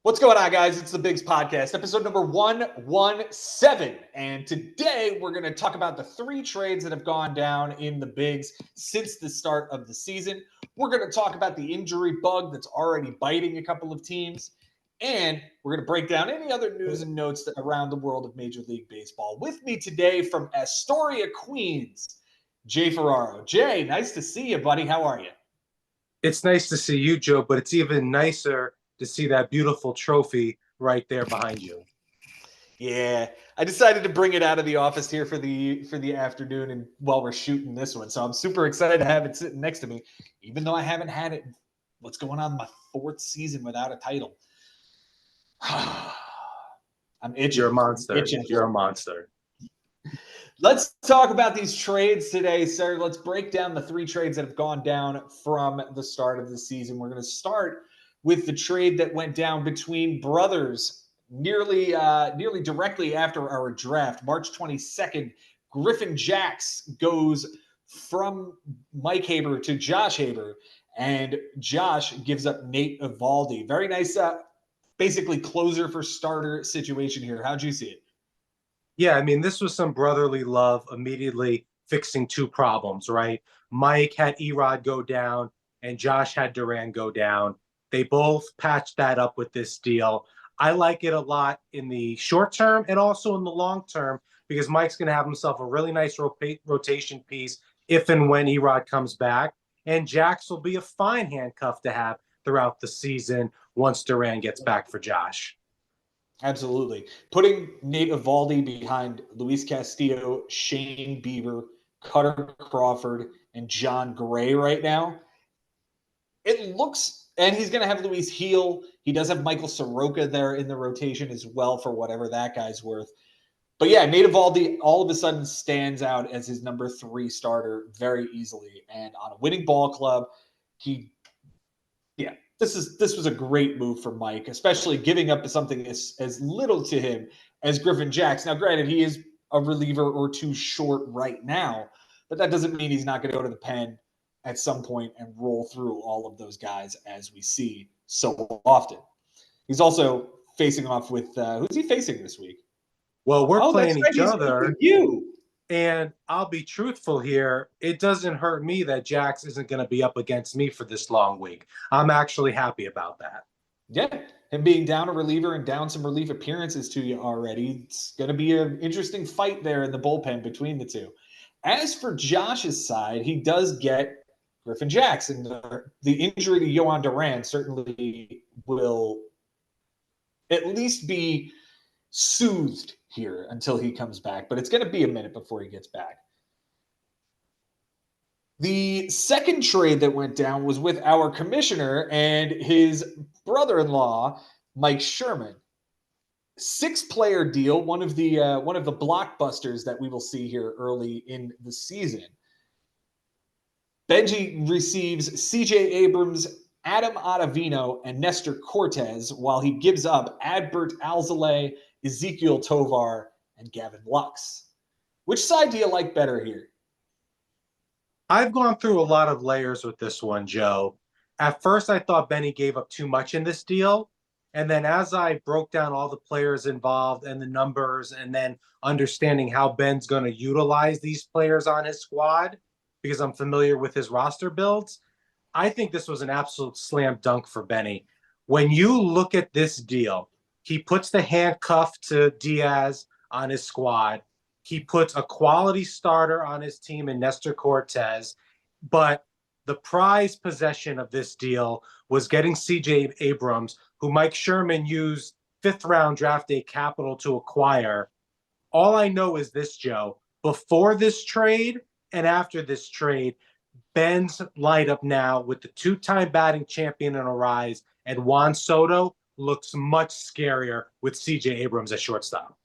What's going on, guys? It's the Bigs Podcast, episode number 117. And today we're going to talk about the three trades that have gone down in the Bigs since the start of the season. We're going to talk about the injury bug that's already biting a couple of teams. And we're going to break down any other news and notes around the world of Major League Baseball. With me today from Astoria, Queens, Jay Ferraro. Jay, nice to see you, buddy. How are you? It's nice to see you, Joe, but it's even nicer to see that beautiful trophy right there behind you. Yeah, I decided to bring it out of the office here for the afternoon and while we're shooting this one. So I'm super excited to have it sitting next to me, even though I haven't had it. What's going on? My fourth season without a title. I'm itching. You're a monster. Itching. You're a monster. Let's talk about these trades today, sir. Let's break down the three trades that have gone down from the start of the season. We're going to start with the trade that went down between brothers nearly directly after our draft, March 22nd. Griffin Jax goes from Mike Haber to Josh Haber, and Josh gives up Nate Eovaldi. Very nice, basically closer for starter situation here. How'd you see it? Yeah, I mean, this was some brotherly love immediately fixing two problems, right? Mike had Erod go down and Josh had Duran go down. They both patched that up with this deal. I like it a lot in the short term and also in the long term because Mike's going to have himself a really nice rotation piece if and when Erod comes back. And Jax will be a fine handcuff to have throughout the season once Duran gets back for Josh. Absolutely. Putting Nate Eovaldi behind Luis Castillo, Shane Bieber, Cutter Crawford, and John Gray right now, it looks, and he's going to have Luis Heel. He does have Michael Soroka there in the rotation as well for whatever that guy's worth. But yeah, Nate Eovaldi all of a sudden stands out as his number 3 starter very easily. And on a winning ball club, this was a great move for Mike, especially giving up something as little to him as Griffin Jax. Now, granted, he is a reliever or two short right now, but that doesn't mean he's not going to go to the pen at some point and roll through all of those guys as we see so often. He's also facing off with who's he facing this week? Well, we're playing each other. You. And I'll be truthful here. It doesn't hurt me that Jax isn't going to be up against me for this long week. I'm actually happy about that. Yeah, him being down a reliever and down some relief appearances to you already. It's going to be an interesting fight there in the bullpen between the two. As for Josh's side, he does get Griffin Jax, and the injury to Yohan Duran certainly will at least be soothed here until he comes back, but it's going to be a minute before he gets back. The second trade that went down was with our commissioner and his brother-in-law, Mike Sherman. 6-player deal, one of the blockbusters that we will see here early in the season. Benji receives CJ Abrams, Adam Ottavino, and Nestor Cortez, while he gives up Adbert Alzolay, Ezekiel Tovar, and Gavin Lux. Which side do you like better here? I've gone through a lot of layers with this one, Joe. At first, I thought Benny gave up too much in this deal. And then as I broke down all the players involved and the numbers and then understanding how Ben's going to utilize these players on his squad, because I'm familiar with his roster builds, I think this was an absolute slam dunk for Benny. When you look at this deal, he puts the handcuff to Diaz on his squad. He puts a quality starter on his team in Nestor Cortez. But the prize possession of this deal was getting CJ Abrams, who Mike Sherman used 5th-round draft day capital to acquire. All I know is this, Joe. Before this trade and after this trade, Ben's lineup now with the 2-time batting champion in a rise and Juan Soto looks much scarier with CJ Abrams at shortstop.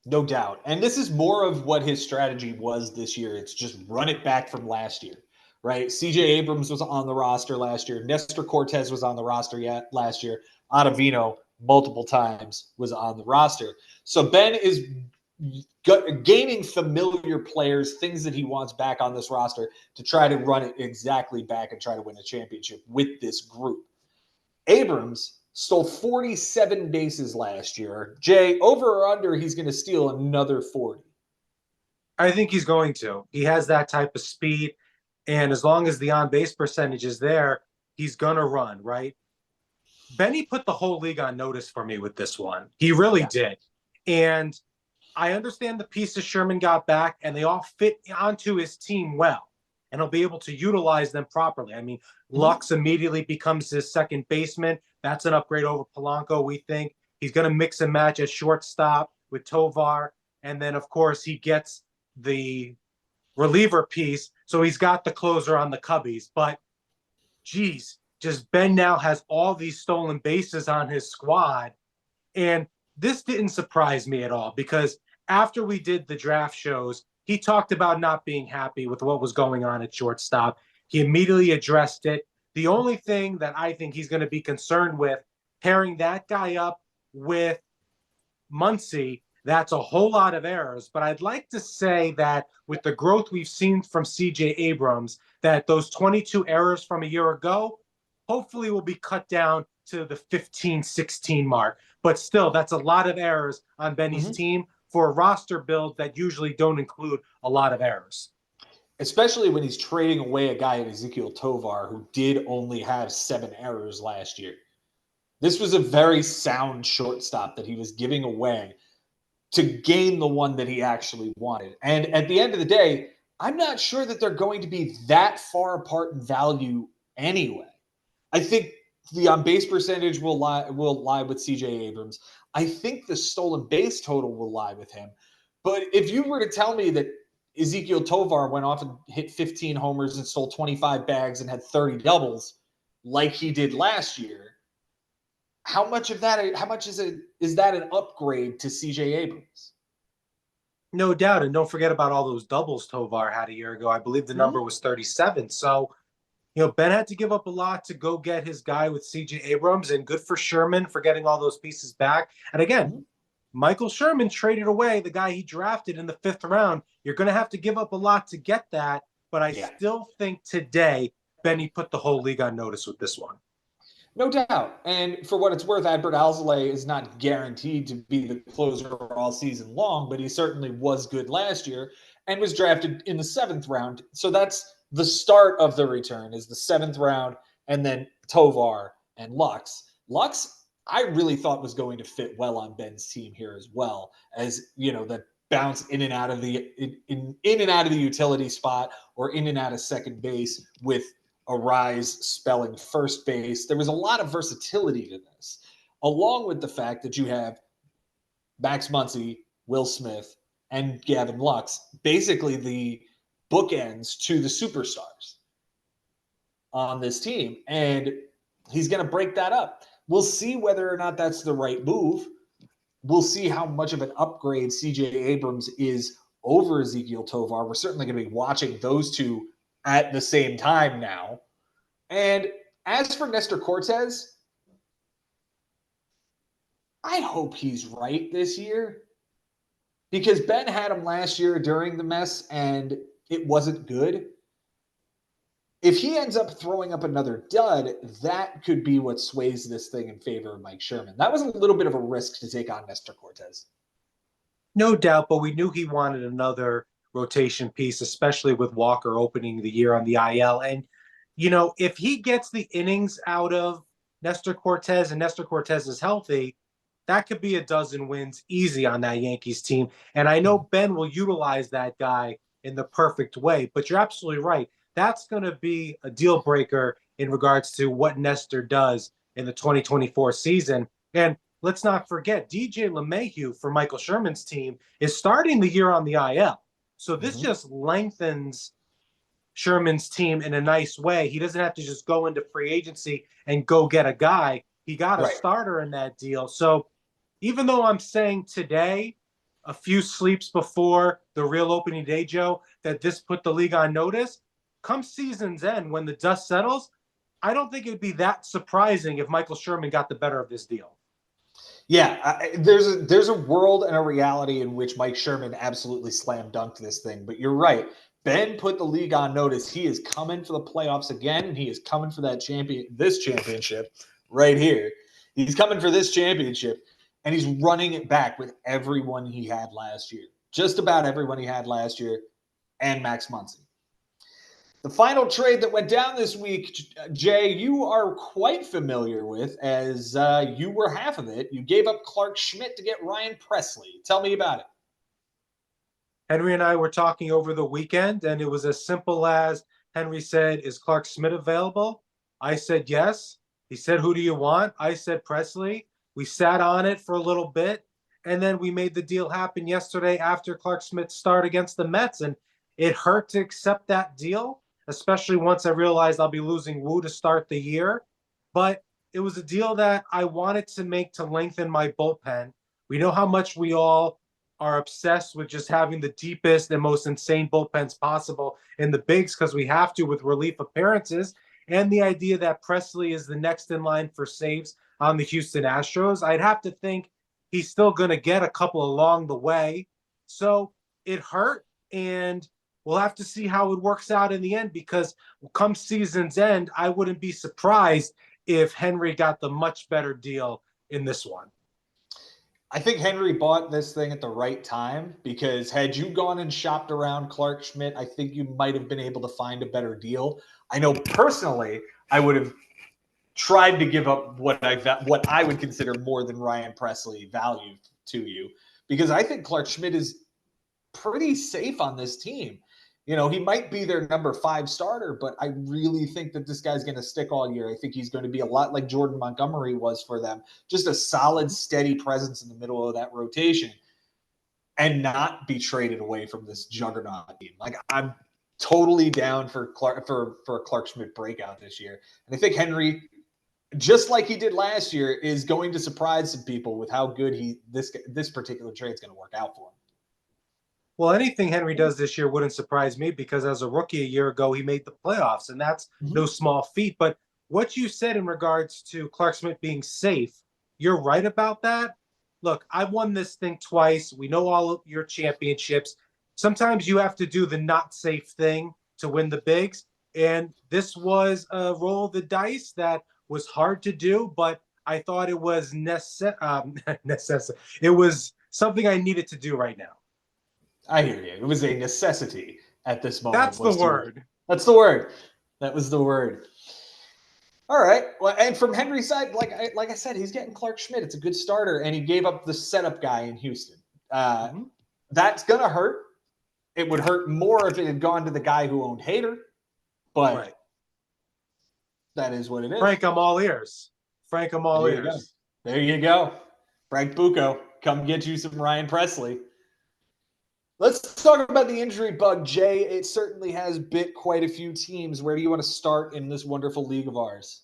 No doubt. And this is more of what his strategy was this year. It's just run it back from last year, right? CJ Abrams was on the roster last year. Nestor Cortez was on the roster last year. Ottavino multiple times was on the roster. So Ben is gaining familiar players, things that he wants back on this roster to try to run it exactly back and try to win a championship with this group. Abrams stole 47 bases last year. Jay, over or under, he's going to steal another 40? I think he's going to. He has that type of speed. And as long as the on base percentage is there, he's going to run, right? Benny put the whole league on notice for me with this one. He really did. And I understand the pieces Sherman got back, and they all fit onto his team well. And he'll be able to utilize them properly. I mean, Lux immediately becomes his second baseman. That's an upgrade over Polanco, we think. He's going to mix and match at shortstop with Tovar. And then, of course, he gets the reliever piece. So he's got the closer on the Cubbies. But, geez, just Ben now has all these stolen bases on his squad. And this didn't surprise me at all because after we did the draft shows, he talked about not being happy with what was going on at shortstop. He immediately addressed it. The only thing that I think he's going to be concerned with, pairing that guy up with Muncy, that's a whole lot of errors. But I'd like to say that with the growth we've seen from C.J. Abrams, that those 22 errors from a year ago hopefully will be cut down to the 15, 16 mark. But still, that's a lot of errors on Benny's team for a roster build that usually don't include a lot of errors. Especially when he's trading away a guy in Ezekiel Tovar who did only have 7 errors last year. This was a very sound shortstop that he was giving away to gain the one that he actually wanted. And at the end of the day, I'm not sure that they're going to be that far apart in value anyway. I think the on-base percentage will lie with C.J. Abrams. I think the stolen base total will lie with him. But if you were to tell me that Ezekiel Tovar went off and hit 15 homers and stole 25 bags and had 30 doubles like he did last year, how much is that an upgrade to C.J. Abrams? No doubt. And don't forget about all those doubles Tovar had a year ago. I believe the number was 37. So, Ben had to give up a lot to go get his guy with C.J. Abrams, and good for Sherman for getting all those pieces back. And again, Michael Sherman traded away the guy he drafted in the 5th round. You're going to have to give up a lot to get that, but I still think today Benny put the whole league on notice with this one. No doubt. And for what it's worth, Adbert Alzolay is not guaranteed to be the closer all season long, but he certainly was good last year and was drafted in the 7th round. So that's the start of the return, is the 7th round, and then Tovar and Lux. Lux, I really thought was going to fit well on Ben's team here as well, as that bounce in and out of the in and out of the utility spot or in and out of second base with Arise spelling first base. There was a lot of versatility to this, along with the fact that you have Max Muncy, Will Smith, and Gavin Lux, basically the bookends to the superstars on this team. And he's going to break that up. We'll see whether or not that's the right move. We'll see how much of an upgrade C.J. Abrams is over Ezekiel Tovar. We're certainly going to be watching those two at the same time now. And as for Nestor Cortes, I hope he's right this year, because Ben had him last year during the mess and it wasn't good. If he ends up throwing up another dud, that could be what sways this thing in favor of Mike Sherman. That was a little bit of a risk to take on Nestor Cortes. No doubt, but we knew he wanted another rotation piece, especially with Walker opening the year on the IL. And, if he gets the innings out of Nestor Cortes and Nestor Cortes is healthy, that could be a dozen wins easy on that Yankees team. And I know Ben will utilize that guy in the perfect way, but you're absolutely right. That's going to be a deal breaker in regards to what Nestor does in the 2024 season. And let's not forget, DJ LeMahieu for Michael Sherman's team is starting the year on the IL. So this just lengthens Sherman's team in a nice way. He doesn't have to just go into free agency and go get a guy. He got a starter in that deal. So even though I'm saying today, a few sleeps before the real opening day, Joe, that this put the league on notice, come season's end, when the dust settles, I don't think it would be that surprising if Michael Sherman got the better of this deal. Yeah, there's a world and a reality in which Mike Sherman absolutely slam dunked this thing. But you're right. Ben put the league on notice. He is coming for the playoffs again, and he is coming for this championship right here. He's coming for this championship, and he's running it back with everyone he had last year. Just about everyone he had last year, and Max Muncy. The final trade that went down this week, Jay, you are quite familiar with, as you were half of it. You gave up Clark Schmidt to get Ryan Pressly. Tell me about it. Henry and I were talking over the weekend, and it was as simple as Henry said, "Is Clark Schmidt available?" I said, "Yes." He said, "Who do you want?" I said, "Pressly." We sat on it for a little bit, and then we made the deal happen yesterday after Clark Schmidt's start against the Mets. And it hurt to accept that deal, especially once I realized I'll be losing Wu to start the year. But it was a deal that I wanted to make to lengthen my bullpen. We know how much we all are obsessed with just having the deepest and most insane bullpens possible in the bigs because we have to with relief appearances. And the idea that Pressly is the next in line for saves on the Houston Astros, I'd have to think he's still going to get a couple along the way. So it hurt, and we'll have to see how it works out in the end, because come season's end, I wouldn't be surprised if Henry got the much better deal in this one. I think Henry bought this thing at the right time, because had you gone and shopped around Clark Schmidt, I think you might have been able to find a better deal. I know personally, I would have tried to give up what I would consider more than Ryan Pressly value to you, because I think Clark Schmidt is pretty safe on this team. You know, he might be their number 5 starter, but I really think that this guy's going to stick all year. I think he's going to be a lot like Jordan Montgomery was for them, just a solid, steady presence in the middle of that rotation, and not be traded away from this juggernaut team. Like, I'm totally down for a Clark Schmidt breakout this year. And I think Henry, just like he did last year, is going to surprise some people with how good this particular trade is going to work out for him. Well, anything Henry does this year wouldn't surprise me, because as a rookie a year ago, he made the playoffs, and that's no small feat. But what you said in regards to Clark Schmidt being safe, you're right about that. Look, I've won this thing twice. We know all of your championships. Sometimes you have to do the not safe thing to win the bigs. And this was a roll of the dice that was hard to do, but I thought it was necessary. It was something I needed to do right now. I hear you. It was a necessity at this moment. That's the word. That's the word. That was the word. All right. Well, and from Henry's side, like I said, he's getting Clark Schmidt. It's a good starter, and he gave up the setup guy in Houston. That's going to hurt. It would hurt more if it had gone to the guy who owned Hader, but that is what it is. Frank, I'm all ears. Frank, I'm all ears. There you go. Frank Bucco, come get you some Ryan Pressly. Let's talk about the injury bug, Jay. It certainly has bit quite a few teams. Where do you want to start in this wonderful league of ours?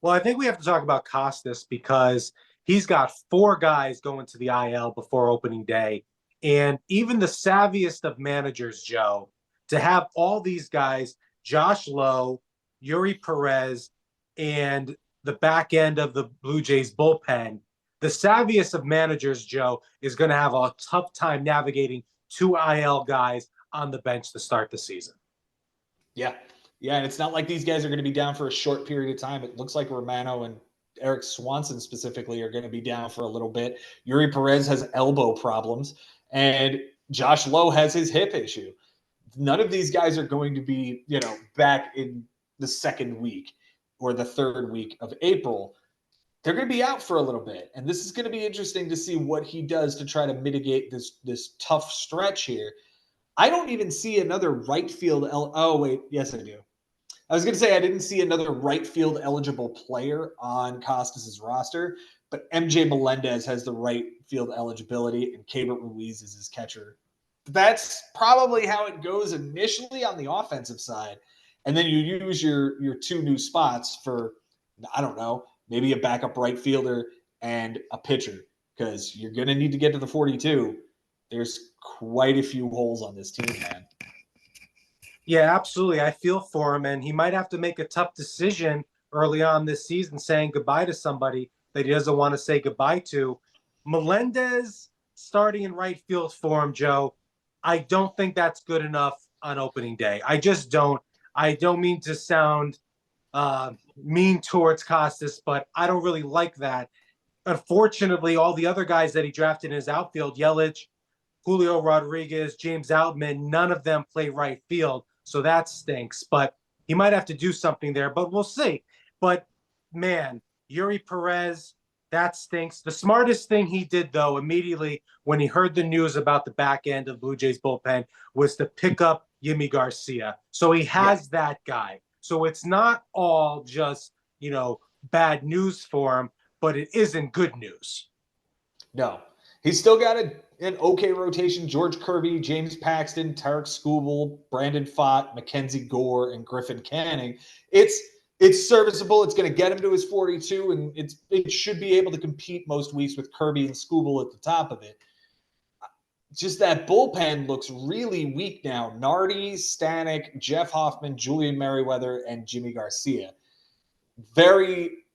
Well, I think we have to talk about Costas, because he's got 4 guys going to the IL before opening day. And even the savviest of managers, Joe, to have all these guys, Josh Lowe, Yuri Perez, and the back end of the Blue Jays bullpen, the savviest of managers, Joe, is going to have a tough time navigating 2 IL guys on the bench to start the season. Yeah. Yeah, and it's not like these guys are going to be down for a short period of time. It looks like Romano and Eric Swanson specifically are going to be down for a little bit. Yuri Perez has elbow problems, and Josh Lowe has his hip issue. None of these guys are going to be, back in the second week or the third week of April. They're going to be out for a little bit, and this is going to be interesting to see what he does to try to mitigate this tough stretch here. I don't even see another right field. Oh, wait. Yes, I do. I was going to say I didn't see another right field eligible player on Costas's roster, but MJ Melendez has the right field eligibility, and Keibert Ruiz is his catcher. That's probably how it goes initially on the offensive side. And then you use your 2 new spots for, I don't know, maybe a backup right fielder and a pitcher, because you're going to need to get to the 42. There's quite a few holes on this team, man. Yeah, absolutely. I feel for him, and he might have to make a tough decision early on this season, saying goodbye to somebody that he doesn't want to say goodbye to. Melendez starting in right field for him, Joe, I don't think that's good enough on opening day. I just don't. I don't mean to sound mean towards Costas, but I don't really like that. Unfortunately, all the other guys that he drafted in his outfield, Yelich, Julio Rodriguez, James Outman, none of them play right field. So that stinks. But he might have to do something there, but we'll see. But man, Yuri Perez, that stinks. The smartest thing he did, though, immediately when he heard the news about the back end of Blue Jays bullpen was to pick up Yimi Garcia. So he has that guy. So it's not all just, bad news for him, but it isn't good news. No. He's still got an okay rotation. George Kirby, James Paxton, Tarek Skubal, Brandon Pfaadt, Mackenzie Gore, and Griffin Canning. It's serviceable. It's going to get him to his 42, and it should be able to compete most weeks with Kirby and Skubal at the top of it. Just that bullpen looks really weak now. Nardi, Stanek, Jeff Hoffman, Julian Merriweather, and Jimmy Garcia. Very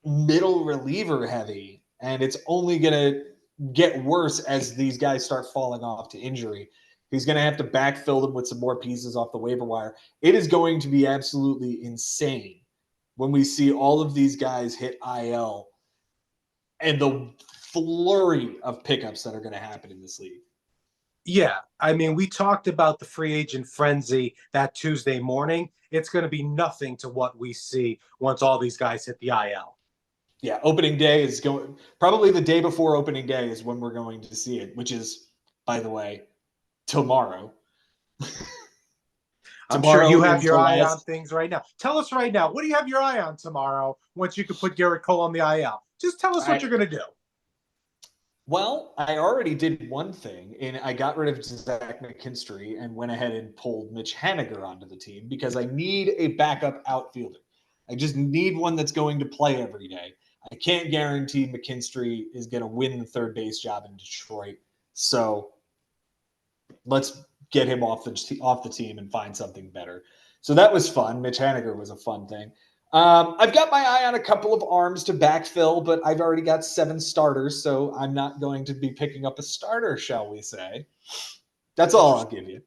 middle reliever heavy, and it's only going to get worse as these guys start falling off to injury. He's going to have to backfill them with some more pieces off the waiver wire. It is going to be absolutely insane when we see all of these guys hit IL and the flurry of pickups that are going to happen in this league. Yeah, I mean, we talked about the free agent frenzy that Tuesday morning. It's going to be nothing to what we see once all these guys hit the IL. Yeah, opening day is going probably the day before opening day is when we're going to see it, which is, by the way, tomorrow. I'm sure you have your eye on things right now. Tell us right now, what do you have your eye on tomorrow once you can put Garrett Cole on the IL? Just tell us what you're going to do. Well, I already did one thing, and I got rid of Zach McKinstry and went ahead and pulled Mitch Haniger onto the team because I need a backup outfielder. I just need one that's going to play every day. I can't guarantee McKinstry is going to win the third base job in Detroit. So let's get him off the team and find something better. So that was fun. Mitch Haniger was a fun thing. I've got my eye on a couple of arms to backfill, but I've already got 7 starters, so I'm not going to be picking up a starter, shall we say. That's all I'll give you.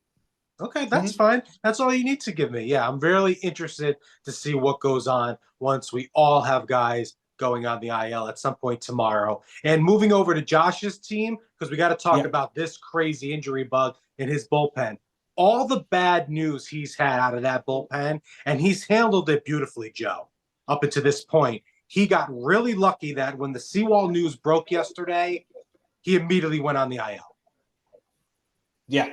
Okay, that's fine. That's all you need to give me. Yeah, I'm really interested to see what goes on once we all have guys going on the IL at some point tomorrow. And moving over to Josh's team, because we got to talk about this crazy injury bug in his bullpen. All the bad news he's had out of that bullpen, and he's handled it beautifully, Joe, up until this point. He got really lucky that when the Seawall news broke yesterday, he immediately went on the IL. Yeah,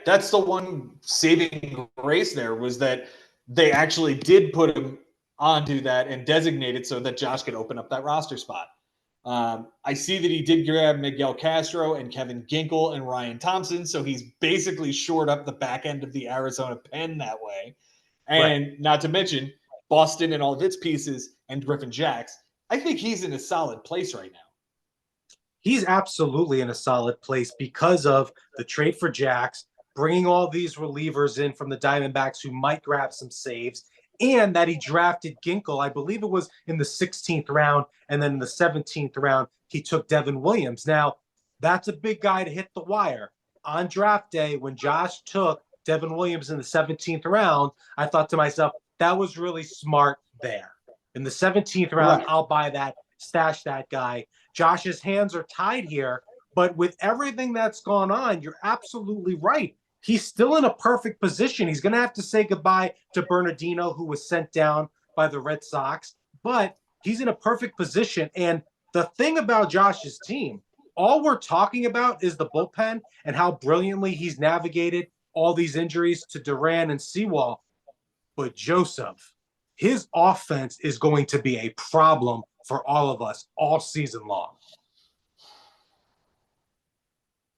that's the one saving grace there was that they actually did put him onto that and designate it so that Josh could open up that roster spot. I see that he did grab Miguel Castro and Kevin Ginkel and Ryan Thompson, so he's basically shored up the back end of the Arizona pen that way. And not to mention Boston and all of its pieces and Griffin Jacks. I think he's in a solid place right now. He's absolutely in a solid place because of the trade for Jacks, bringing all these relievers in from the Diamondbacks who might grab some saves, and that he drafted Ginkel. I believe it was in the 16th round, and then in the 17th round, he took Devin Williams. Now, that's a big guy to hit the wire. On draft day, when Josh took Devin Williams in the 17th round, I thought to myself, that was really smart there. In the 17th round, I'll buy that, stash that guy. Josh's hands are tied here, but with everything that's gone on, you're absolutely right. He's still in a perfect position. He's going to have to say goodbye to Bernardino, who was sent down by the Red Sox, but he's in a perfect position. And the thing about Josh's team, all we're talking about is the bullpen and how brilliantly he's navigated all these injuries to Duran and Seawall. But Joseph, his offense is going to be a problem for all of us all season long.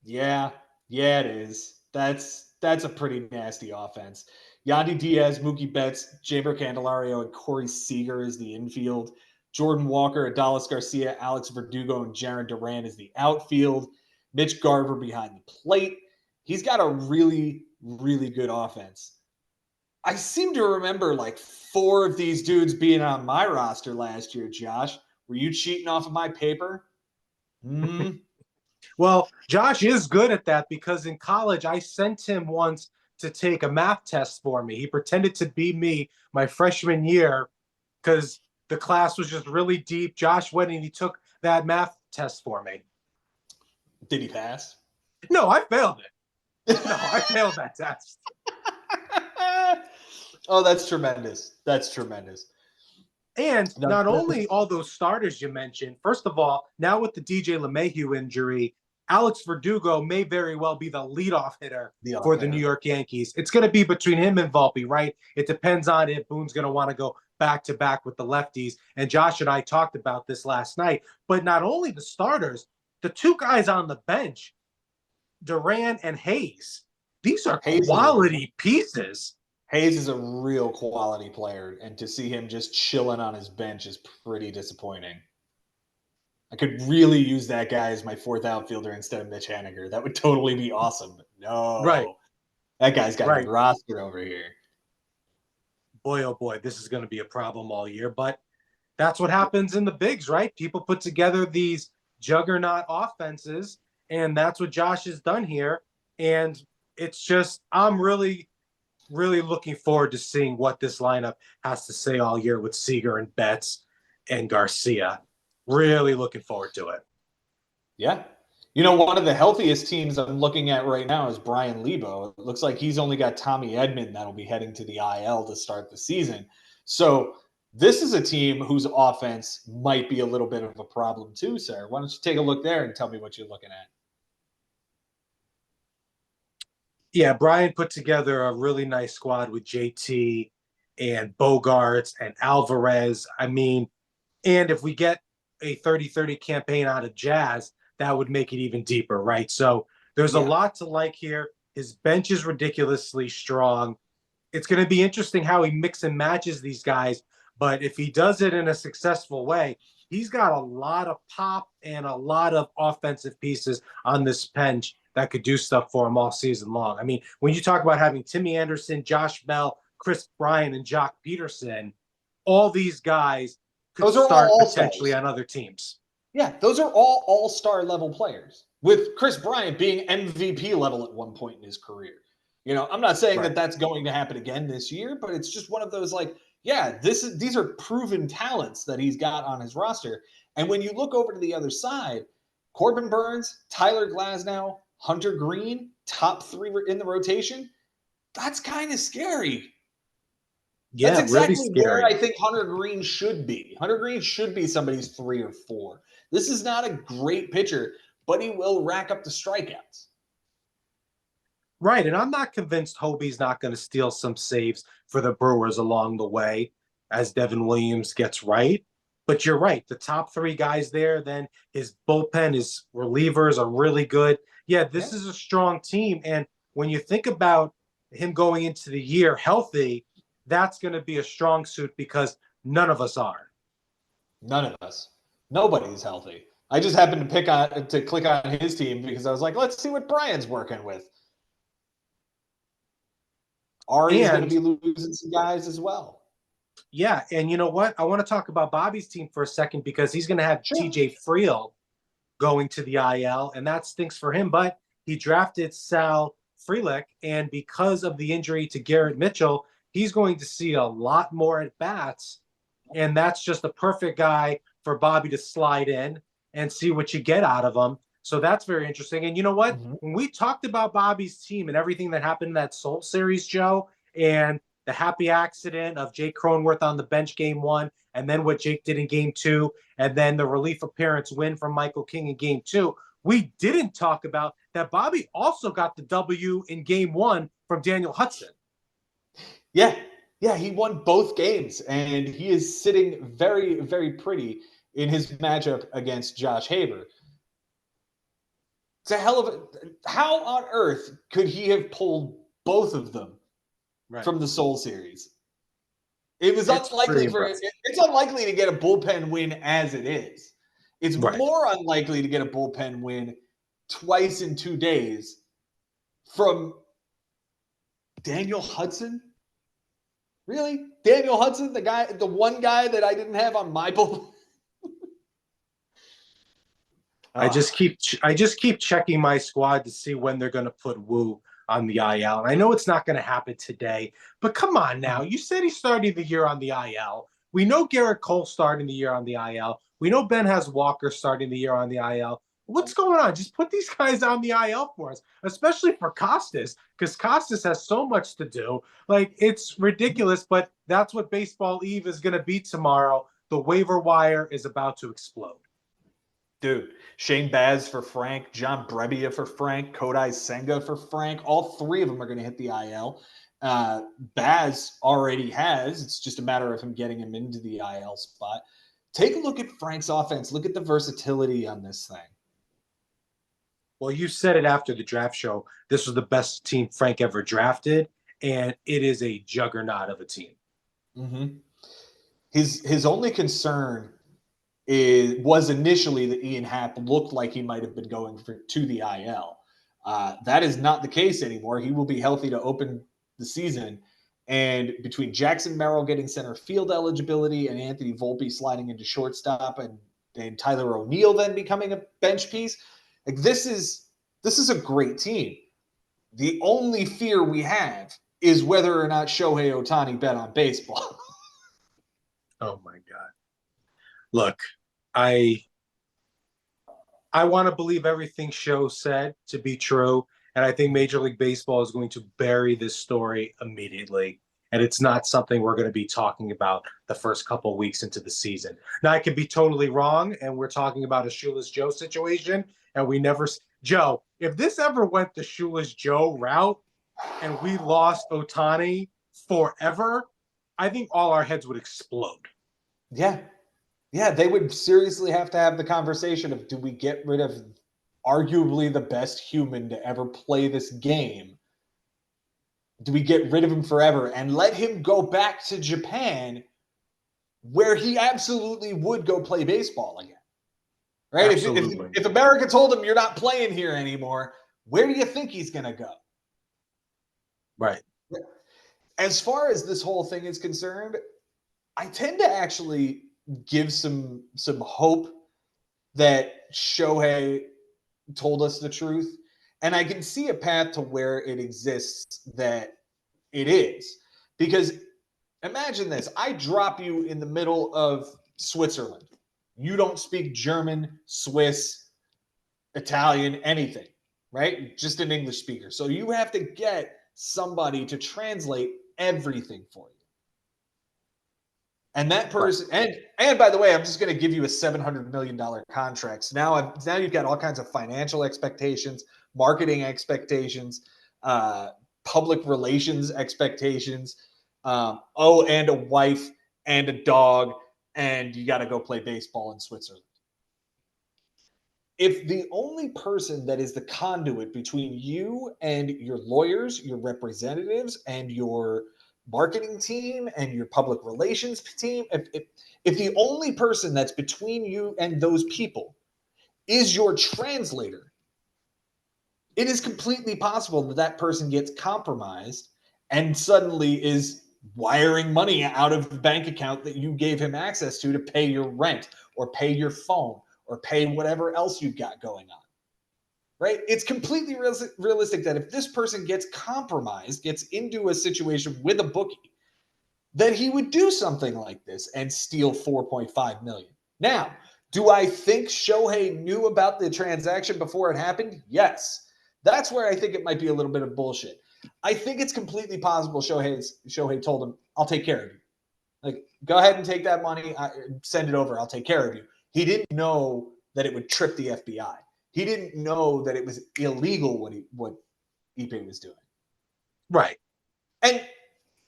Yeah, it is. That's a pretty nasty offense. Yandy Diaz, Mookie Betts, Javier Candelario, and Corey Seager is the infield. Jordan Walker, Adolis Garcia, Alex Verdugo, and Jaron Duran is the outfield. Mitch Garver behind the plate. He's got a really, really good offense. I seem to remember like 4 of these dudes being on my roster last year, Josh. Were you cheating off of my paper? Well, Josh is good at that because in college, I sent him once to take a math test for me. He pretended to be me my freshman year because the class was just really deep. Josh went and he took that math test for me. Did he pass? No, I failed it. No, I failed that test. Oh, that's tremendous. That's tremendous. And No, not only all those starters you mentioned, first of all, now with the DJ LeMahieu injury, Alex Verdugo may very well be the leadoff hitter for the New York Yankees. It's going to be between him and Volpe, right? It depends on if Boone's going to want to go back-to-back with the lefties. And Josh and I talked about this last night. But not only the starters, the two guys on the bench, Duran and Hayes, these are quality pieces. Hayes is a real quality player, and to see him just chilling on his bench is pretty disappointing. I could really use that guy as my fourth outfielder instead of Mitch Haniger. That would totally be awesome. But no, right. That guy's got a roster over here. Boy, oh boy, this is going to be a problem all year. But that's what happens in the bigs, right? People put together these juggernaut offenses, and that's what Josh has done here. And it's just, I'm really looking forward to seeing what this lineup has to say all year with Seager and Betts and Garcia. Really looking forward to it. Yeah. You know, one of the healthiest teams I'm looking at right now is Brian Lebo. It looks like he's only got Tommy Edman that'll be heading to the IL to start the season. So this is a team whose offense might be a little bit of a problem too, sir. Why don't you take a look there and tell me what you're looking at? Yeah, Brian put together a really nice squad with JT and Bogarts and Alvarez. I mean, and if we get a 30-30 campaign out of Jazz, that would make it even deeper, right? So there's a lot to like here. His bench is ridiculously strong. It's going to be interesting how he mix and matches these guys, but if he does it in a successful way, he's got a lot of pop and a lot of offensive pieces on this bench that could do stuff for him all season long. I mean, when you talk about having Timmy Anderson, Josh Bell, Chris Bryant, and Jock Peterson, all these guys could start potentially on other teams. Yeah, those are all all-star level players, with Chris Bryant being MVP level at one point in his career. You know, I'm not saying that that's going to happen again this year, but it's just one of those like, yeah, these are proven talents that he's got on his roster. And when you look over to the other side, Corbin Burns, Tyler Glasnow, Hunter Green, top three in the rotation, that's kind of scary. Yeah, that's exactly really scary. where I think Hunter Green should be. Hunter Green should be somebody's 3 or 4. This is not a great pitcher, but he will rack up the strikeouts. Right, and I'm not convinced Hobie's not going to steal some saves for the Brewers along the way as Devin Williams gets right. But you're right, the top 3 guys there, then his bullpen, his relievers are really good. Yeah, this is a strong team. And when you think about him going into the year healthy, that's going to be a strong suit because none of us are. None of us. Nobody's healthy. I just happened to click on his team because I was like, let's see what Brian's working with. Ari's going to be losing some guys as well. Yeah, and you know what? I want to talk about Bobby's team for a second because he's going to have TJ Friel going to the IL, and that stinks for him. But he drafted Sal Frelick, and because of the injury to Garrett Mitchell, he's going to see a lot more at bats, and that's just the perfect guy for Bobby to slide in and see what you get out of him. So that's very interesting. And you know what? When we talked about Bobby's team and everything that happened in that Soul Series, Joe, and the happy accident of Jake Cronenworth on the bench game 1, and then what Jake did in game 2, and then the relief appearance win from Michael King in game 2, we didn't talk about that Bobby also got the W in game 1 from Daniel Hudson. Yeah, he won both games, and he is sitting very, very pretty in his matchup against Josh Haber. It's a hell of a... How on earth could he have pulled both of them from the Soul Series? It was unlikely it's unlikely to get a bullpen win as it is. It's more unlikely to get a bullpen win twice in 2 days from Daniel Hudson. Really? Daniel Hudson, the one guy that I didn't have on my bullpen? I just keep checking my squad to see when they're going to put Wu on the IL. And I know it's not going to happen today, but come on now. You said he's starting the year on the IL. We know Garrett Cole starting the year on the IL. We know Ben has Walker starting the year on the IL. What's going on? Just put these guys on the IL for us, especially for Costas, because Costas has so much to do. Like, it's ridiculous, but that's what Baseball Eve is going to be tomorrow. The waiver wire is about to explode. Dude, Shane Baz for Frank, John Brebbia for Frank, Kodai Senga for Frank. All three of them are going to hit the IL. Baz already has. It's just a matter of him getting him into the IL spot. Take a look at Frank's offense. Look at the versatility on this thing. Well, you said it after the draft show. This was the best team Frank ever drafted, and it is a juggernaut of a team. Mm-hmm. His only concern was initially that Ian Happ looked like he might have been going to the IL. That is not the case anymore. He will be healthy to open the season. And between Jackson Merrill getting center field eligibility and Anthony Volpe sliding into shortstop and Tyler O'Neill then becoming a bench piece, like this is a great team. The only fear we have is whether or not Shohei Ohtani bet on baseball. Oh my God. Look, I want to believe everything Show said to be true. And I think Major League Baseball is going to bury this story immediately. And it's not something we're going to be talking about the first couple of weeks into the season. Now, I could be totally wrong, and we're talking about a Shoeless Joe situation, and we never – Joe, if this ever went the Shoeless Joe route and we lost Ohtani forever, I think all our heads would explode. Yeah. Yeah, they would seriously have to have the conversation of, do we get rid of arguably the best human to ever play this game? Do we get rid of him forever and let him go back to Japan where he absolutely would go play baseball again? Right? If America told him you're not playing here anymore, where do you think he's going to go? Right. As far as this whole thing is concerned, I tend to actually give some hope that Shohei told us the truth. And I can see a path to where it exists that it is. Because imagine this. I drop you in the middle of Switzerland. You don't speak German, Swiss, Italian, anything, right? Just an English speaker. So you have to get somebody to translate everything for you. And that person, and by the way, I'm just going to give you a $700 million contract. So now you've got all kinds of financial expectations, marketing expectations, public relations expectations. And a wife and a dog, and you got to go play baseball in Switzerland. If the only person that is the conduit between you and your lawyers, your representatives, and your marketing team and your public relations team, if the only person that's between you and those people is your translator, it is completely possible that that person gets compromised and suddenly is wiring money out of the bank account that you gave him access to pay your rent or pay your phone or pay whatever else you've got going on. Right? It's completely realistic that if this person gets compromised, gets into a situation with a bookie, that he would do something like this and steal $4.5 million. Now, do I think Shohei knew about the transaction before it happened? Yes. That's where I think it might be a little bit of bullshit. I think it's completely possible Shohei told him, I'll take care of you. Like, go ahead and take that money, send it over, I'll take care of you. He didn't know that it would trip the FBI. He didn't know that it was illegal what Ipe was doing. Right. And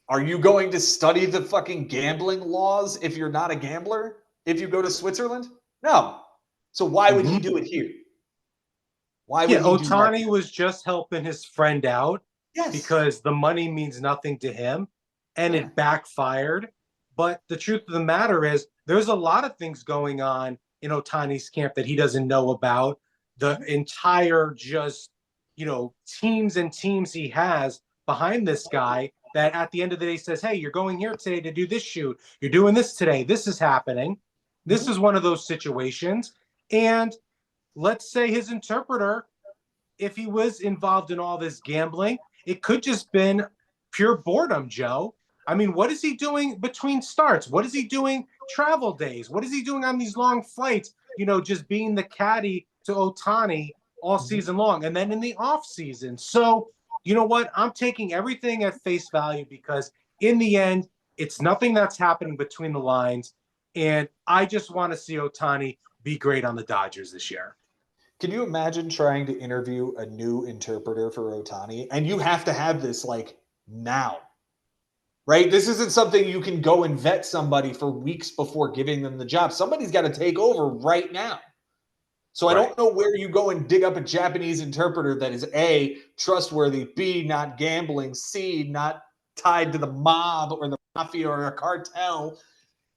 are you going to study the fucking gambling laws if you're not a gambler? If you go to Switzerland? No. So why would he do it here? Why would he Ohtani was just helping his friend out because the money means nothing to him, and it backfired. But the truth of the matter is there's a lot of things going on in Ohtani's camp that he doesn't know about. The entire teams and teams he has behind this guy that at the end of the day says, hey, you're going here today to do this shoot. You're doing this today. This is happening. This is one of those situations. And let's say his interpreter, if he was involved in all this gambling it could just been pure boredom, Joe. I mean, what is he doing between starts? What is he doing travel days? What is he doing on these long flights? Just being the caddy to Ohtani all season long, and then in the off season. So, you know what? I'm taking everything at face value because in the end, it's nothing that's happening between the lines. And I just want to see Ohtani be great on the Dodgers this year. Can you imagine trying to interview a new interpreter for Ohtani? And you have to have this like now, right? This isn't something you can go and vet somebody for weeks before giving them the job. Somebody's got to take over right now. So I don't know where you go and dig up a Japanese interpreter that is A, trustworthy, B, not gambling, C, not tied to the mob or the mafia or a cartel.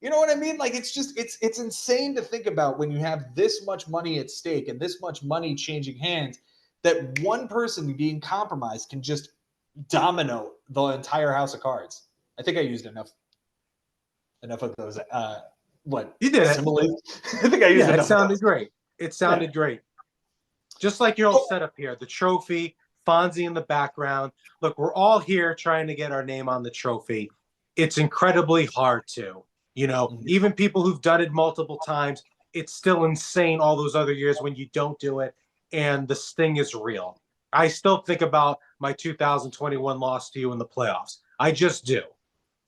You know what I mean? Like it's insane to think about when you have this much money at stake and this much money changing hands that one person being compromised can just domino the entire house of cards. I think I used enough of those You did it. similes. I think I used enough. It sounded great. It sounded great. Just like your old setup here, the trophy, Fonzie in the background. Look, we're all here trying to get our name on the trophy. It's incredibly hard to. Even people who've done it multiple times, it's still insane all those other years when you don't do it, and the sting is real. I still think about my 2021 loss to you in the playoffs. I just do,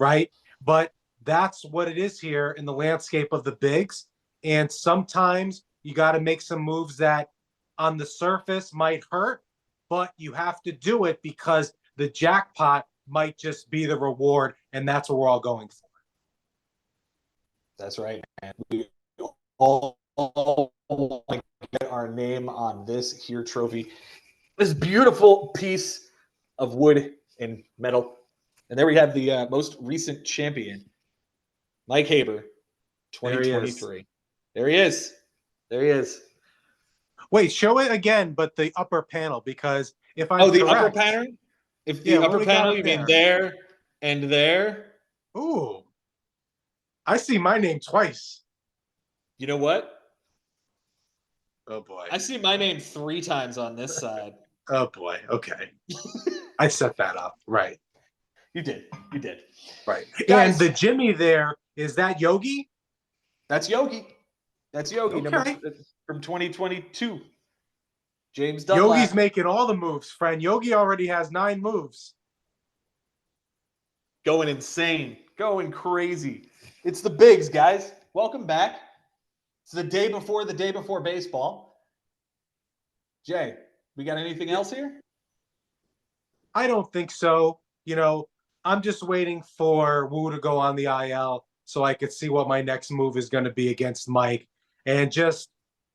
right? But that's what it is here in the landscape of the bigs, and sometimes you got to make some moves that on the surface might hurt, but you have to do it because the jackpot might just be the reward, and that's what we're all going for. That's right, man. We all want to get our name on this here trophy. This beautiful piece of wood and metal. And there we have the most recent champion, Mike Haber, 2023. There he is. There he is. Wait, show it again, but the upper panel, because if I'm the correct, upper panel? If the upper panel, you mean there and there? Ooh. I see my name twice. You know what? Oh, boy. I see my name 3 times on this side. Oh, boy. Okay. I set that up. Right. You did. Right. Guys, and the Jimmy there, is that Yogi? That's Yogi. Okay. Number from 2022. James Dunlap. Yogi's making all the moves, friend. Yogi already has 9 moves. Going insane. Going crazy. It's the bigs, guys. Welcome back. It's the day before baseball. Jay, we got anything else here? I don't think so. I'm just waiting for Wu to go on the IL so I could see what my next move is going to be against Mike. And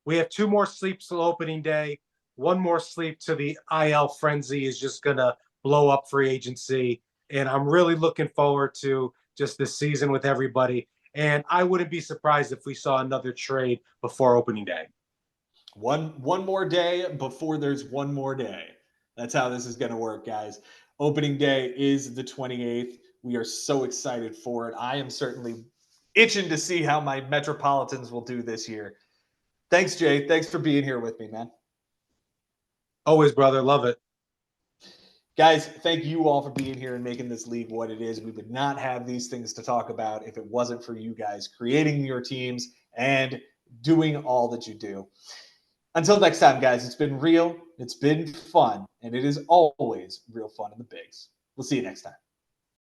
we have 2 more sleeps till opening day. 1 more sleep to the IL frenzy is just going to blow up free agency. And I'm really looking forward to just this season with everybody. And I wouldn't be surprised if we saw another trade before opening day. One more day before there's one more day. That's how this is going to work, guys. Opening day is the 28th. We are so excited for it. I am certainly itching to see how my Metropolitans will do this year. Thanks, Jay. Thanks for being here with me, man. Always, brother. Love it. Guys, thank you all for being here and making this league what it is. We would not have these things to talk about if it wasn't for you guys creating your teams and doing all that you do. Until next time, guys, it's been real, it's been fun, and it is always real fun in the bigs. We'll see you next time.